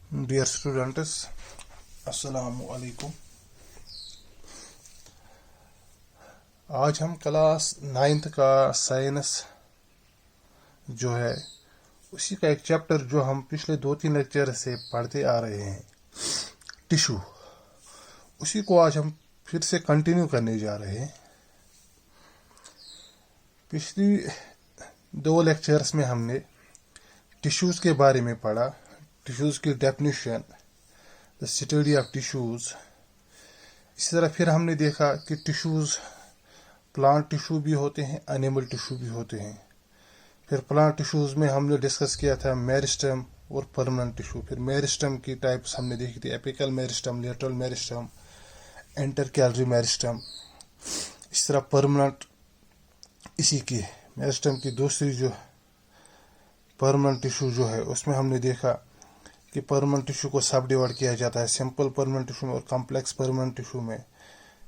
Dear students, अस्सलाम वालेकुम। आज हम क्लास 9th का साइंस जो है उसी का एक चैप्टर जो हम पिछले 2-3 लेक्चर से पढ़ते आ रहे हैं, टिश्यू, उसी को आज हम फिर से कंटिन्यू करने जा रहे हैं। पिछली 2 लेक्चर्स में हमने टिश्यूज़ के बारे में पढ़ा, टिश्यूज़ की definition, the study of tissues. इसी तरह फिर हमने देखा कि टिश्यूज़ प्लांट टिश्यू भी होते हैं, एनिमल टिश्यू भी होते हैं। फिर प्लांट टिश्यूज़ में हमने डिस्कस किया था मेरिस्टम और परमानेंट टिश्यू। फिर मेरिस्टम की टाइप्स हमने देखी थी, apical meristem, lateral meristem, intercalary meristem. इस तरह परमानेंट, इसी की मेरिस्टम की दूसरी जो परमानेंट टिश्यू जो है उसमें हमने देखा कि परमानेंट टिश्यू को सब डिवाइड किया जाता है सिंपल परमानेंट टिश्यू में और कॉम्प्लेक्स परमानेंट टिश्यू में।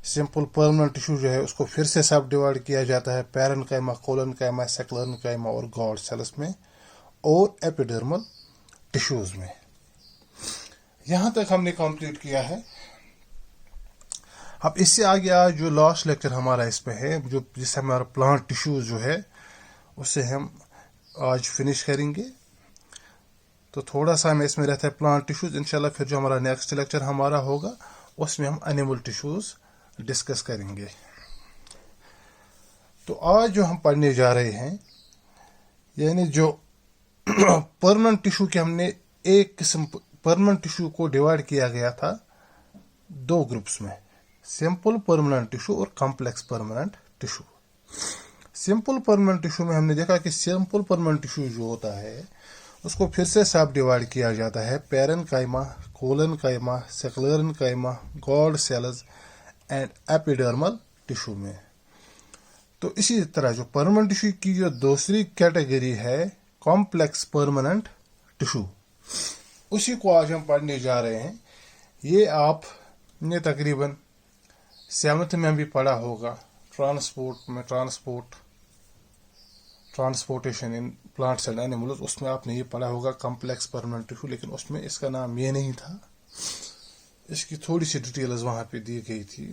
सिंपल परमानेंट टिश्यू जो है उसको फिर से सब डिवाइड किया जाता है पैरेन्काइमा, कोलोनकाइमा, सेक्लेरेन्काइमा और गॉड सेल्स में और एपिडर्मल टिश्यूज में। यहां तक हमने कंप्लीट किया है। अब इससे आगे आज जो लास्ट लेक्चर हमारा इस पे है, जो जिससे हमारा प्लांट टिश्यूज जो है उससे हम आज फिनिश करेंगे। तो थोड़ा सा हमें इसमें रहता है प्लांट टिश्यूज। इंशाल्लाह फिर जो हमारा नेक्स्ट लेक्चर हमारा होगा उसमें हम एनिमल टिश्यूज डिस्कस करेंगे। तो आज जो हम पढ़ने जा रहे हैं, यानी जो परमानेंट टिश्यू के हमने एक किस्म परमानेंट टिश्यू को डिवाइड किया गया था 2 ग्रुप्स में, सिंपल परमानेंट टिश्यू और complex permanent tissue. Simple permanent tissue में हमने देखा कि सिंपल परमानेंट टिश्यू जो होता है उसको फिर से सब डिवाइड किया जाता है parenchyma, collenchyma, sclerenchyma, guard cells and epidermal tissue में। तो इसी तरह जो परमानेंट टिश्यू की जो दूसरी कैटेगरी है कॉम्प्लेक्स परमानेंट टिश्यू, उसी को आज हम पढ़ने जा रहे हैं। ये आपने तकरीबन 7th में भी पढ़ा होगा, transportation in plants and animals, उसमें आपने ये पढ़ा होगा कॉम्प्लेक्स परमानेंट टिश्यू, लेकिन उसमें इसका नाम ये नहीं था, इसकी थोड़ी सी डिटेल्स वहां पे दी गई थी।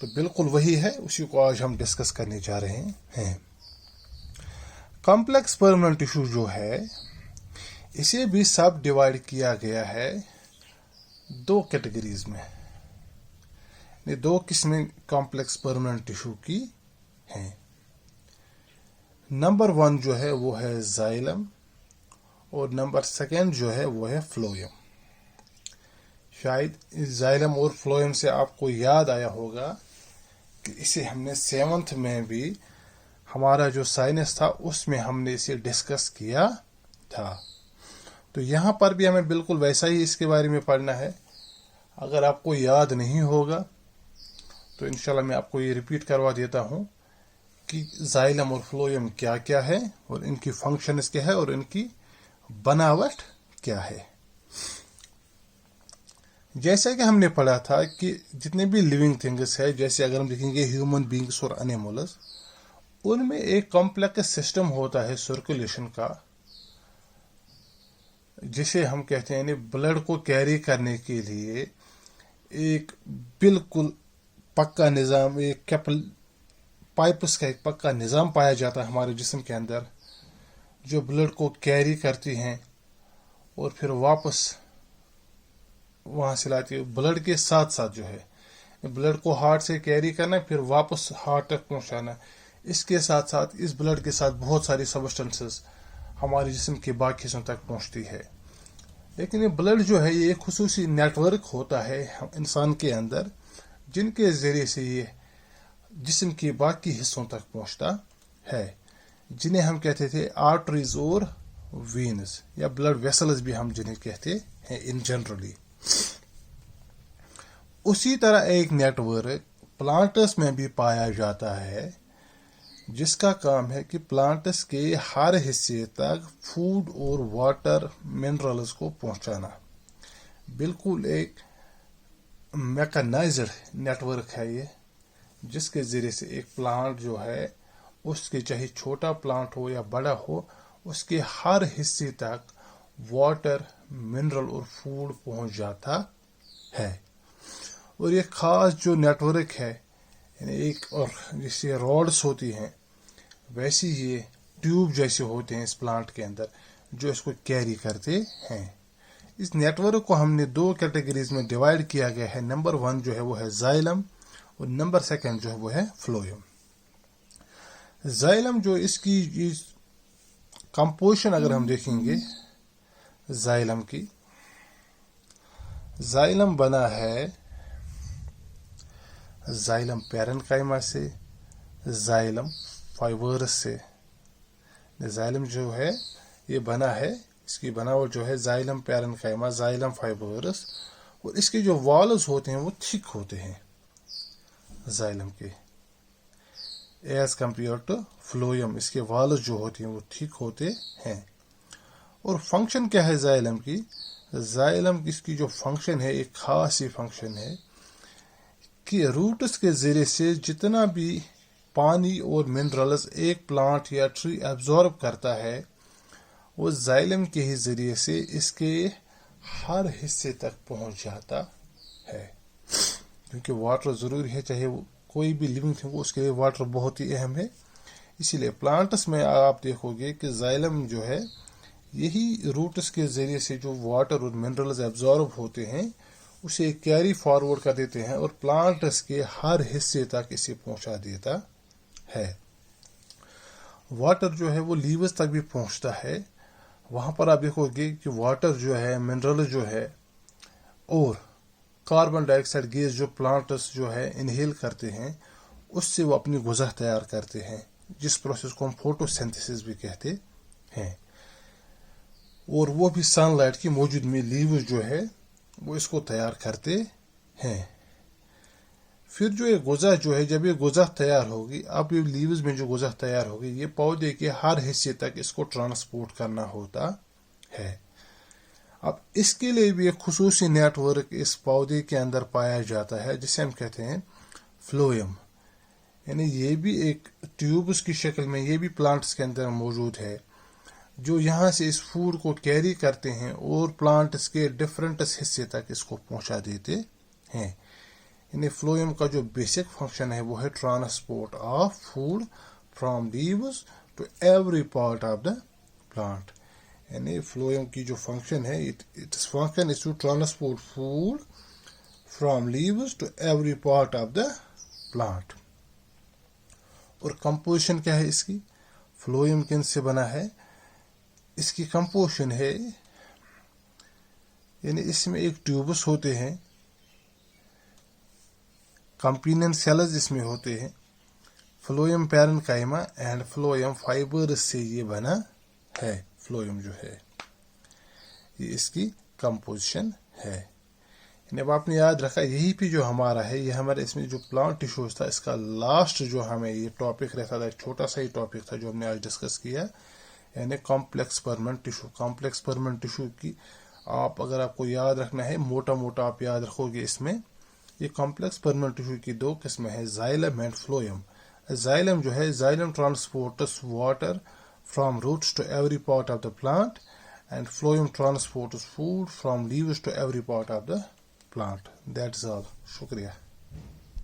तो बिल्कुल वही है, उसी को आज हम डिस्कस करने जा रहे हैं। कॉम्प्लेक्स परमानेंट टिश्यू जो है इसे भी सब डिवाइड किया गया है 2 कैटेगरीज में। ये 2 किस्में कॉम्प्लेक्स परमानेंट टिश्यू की हैं। नंबर 1 जो है वो है जाइलम और नंबर 2 जो है वो है फ्लोएम। शायद इस जाइलम और फ्लोएम से आपको याद आया होगा कि इसे हमने 7th में भी हमारा जो साइंस था उसमें हमने इसे डिस्कस किया था। तो यहाँ पर भी हमें बिल्कुल वैसा ही इसके बारे में पढ़ना है। अगर आपको याद नहीं होगा तो इंशाल्लाह मैं आपको ये रिपीट करवा देता हूँ कि जाइलम और फ्लोएम क्या क्या है और इनकी फंक्शंस क्या है और इनकी बनावट क्या है। जैसा कि हमने पढ़ा था कि जितने भी लिविंग थिंग्स है, जैसे अगर हम देखेंगे ह्यूमन बींग्स और एनिमल्स, उनमें एक कॉम्प्लेक्स सिस्टम होता है सर्कुलेशन का, जिसे हम कहते हैं ब्लड को कैरी करने के लिए एक बिल्कुल पक्का निज़ाम, एक पाइप्स का एक पक्का निज़ाम पाया जाता है हमारे जिस्म के अंदर, जो ब्लड को कैरी करती हैं और फिर वापस वहां से लाती है। ब्लड के साथ साथ जो है ब्लड को हार्ट से कैरी करना, फिर वापस हार्ट तक पहुंचाना। इसके साथ साथ इस ब्लड के साथ बहुत सारी सब्सटेंसेस हमारे जिस्म के बाकी हिस्सों तक पहुंचती है। लेकिन ये ब्लड जो है ये एक खुसूसी नेटवर्क होता है इंसान के अंदर, जिनके जरिए से ये जिस्म के बाकी हिस्सों तक पहुंचता है, जिन्हें हम कहते थे आर्टरीज और वेन्स, या ब्लड वेसल्स भी हम जिन्हें कहते हैं इन जनरली। उसी तरह एक नेटवर्क प्लांट्स में भी पाया जाता है, जिसका काम है कि प्लांट्स के हर हिस्से तक फूड और वाटर मिनरल्स को पहुंचाना। बिल्कुल एक मैकेनाइज्ड नेटवर्क है ये, जिसके जरिए से एक प्लांट जो है, उसके चाहे छोटा प्लांट हो या बड़ा हो, उसके हर हिस्से तक واٹر منرل اور فوڈ پہنچ جاتا ہے. اور یہ خاص جو نیٹ ورک ہے یعنی ایک اور جس سے راڈس ہوتی ہیں ویسے یہ ٹیوب جیسے ہوتے ہیں اس پلانٹ کے اندر جو اس کو کیری کرتے ہیں. اس نیٹ ورک کو ہم نے 2 کیٹیگریز میں ڈیوائڈ کیا گیا ہے. نمبر 1 جو ہے وہ ہے زائلم اور نمبر 2 جو ہے وہ ہے فلوئم. زائلم جو اس کی کمپوزیشن اگر ہم دیکھیں گے زائلم کی، زائلم بنا ہے زائلم پیرنکائما سے، زائلم فائبرس سے. زائلم جو ہے یہ بنا ہے، اس کی بناوٹ جو ہے زائلم پیرنکائما، زائلم فائبرس، اور اس کے جو والز ہوتے ہیں وہ تھک ہوتے ہیں زائلم کے ایز کمپیئر ٹو فلوئم. اس کے والز جو ہوتے ہیں وہ تھک ہوتے ہیں. اور فنکشن کیا ہے زائلم کی؟ زائلم اس کی جو فنکشن ہے ایک خاص ہی فنکشن ہے کہ روٹس کے ذریعے سے جتنا بھی پانی اور منرلز ایک پلانٹ یا ٹری ایبزارب کرتا ہے وہ زائلم کے ہی ذریعے سے اس کے ہر حصے تک پہنچ جاتا ہے. کیونکہ واٹر ضروری ہے، چاہے وہ کوئی بھی لیونگ تھنگ ہو اس کے لیے واٹر بہت ہی اہم ہے. اسی لیے پلانٹس میں آپ دیکھو گے کہ زائلم جو ہے یہی روٹس کے ذریعے سے جو واٹر اور منرلز ایبزارب ہوتے ہیں اسے کیری فارورڈ کر دیتے ہیں اور پلانٹس کے ہر حصے تک اسے پہنچا دیتا ہے. واٹر جو ہے وہ لیوز تک بھی پہنچتا ہے. وہاں پر آپ دیکھو گے کہ واٹر جو ہے، منرل جو ہے اور کاربن ڈائی آکسائڈ گیس جو پلانٹس جو ہے انہیل کرتے ہیں اس سے وہ اپنی غذا تیار کرتے ہیں، جس پروسیس کو ہم فوٹو سینتھسس بھی کہتے ہیں. اور وہ بھی سن لائٹ کی موجود میں لیوز جو ہے وہ اس کو تیار کرتے ہیں. پھر جو یہ غذا جو ہے، جب یہ غذا تیار ہوگی، اب یہ لیوز میں جو غذا تیار ہوگی یہ پودے کے ہر حصے تک اس کو ٹرانسپورٹ کرنا ہوتا ہے. اب اس کے لیے بھی ایک خصوصی نیٹ ورک اس پودے کے اندر پایا جاتا ہے جسے ہم کہتے ہیں فلوئم. یعنی یہ بھی ایک ٹیوبس کی شکل میں یہ بھی پلانٹس کے اندر موجود ہے جو یہاں سے اس فوڈ کو کیری کرتے ہیں اور پلانٹس کے ڈفرینٹ حصے تک اس کو پہنچا دیتے ہیں. یعنی فلوئم کا جو بیسک فنکشن ہے وہ ہے transport of food from leaves to every part of the plant. یعنی فلوئم کی جو فنکشن ہے its function is to transport food from leaves to every part of the plant. اور کمپوزیشن کیا ہے اس کی؟ فلوئم کن سے بنا ہے؟ اس کی کمپوزیشن ہے یعنی اس میں ایک ٹیوبس ہوتے ہیں، کمپینین سیلز اس میں ہوتے ہیں، فلوئم پیرنکائما اینڈ فلوئم فائبرز سے یہ بنا ہے. فلوئم جو ہے یہ اس کی کمپوزیشن ہے. یعنی اب آپ نے یاد رکھا یہی پہ جو ہمارا ہے یہ ہمارے اس میں جو پلانٹ ٹیشوز تھا اس کا لاسٹ جو ہمیں یہ ٹاپک رہتا تھا، ایک چھوٹا سا ہی ٹاپک تھا جو ہم نے آج ڈسکس کیا، یعنی complex permanent tissue. Complex permanent tissue کی اگر آپ کو یاد رکھنا ہے موٹا موٹا آپ یاد رکھو گے اس میں یہ کمپلیکس پرمنٹ ٹیشو کی 2 قسمیں ہیں، زائلم اینڈ فلوئم. زائلم جو ہے xylem transports water from roots to every part of the plant and phloem transports food from leaves to every part of the plant. That is all. شکریہ.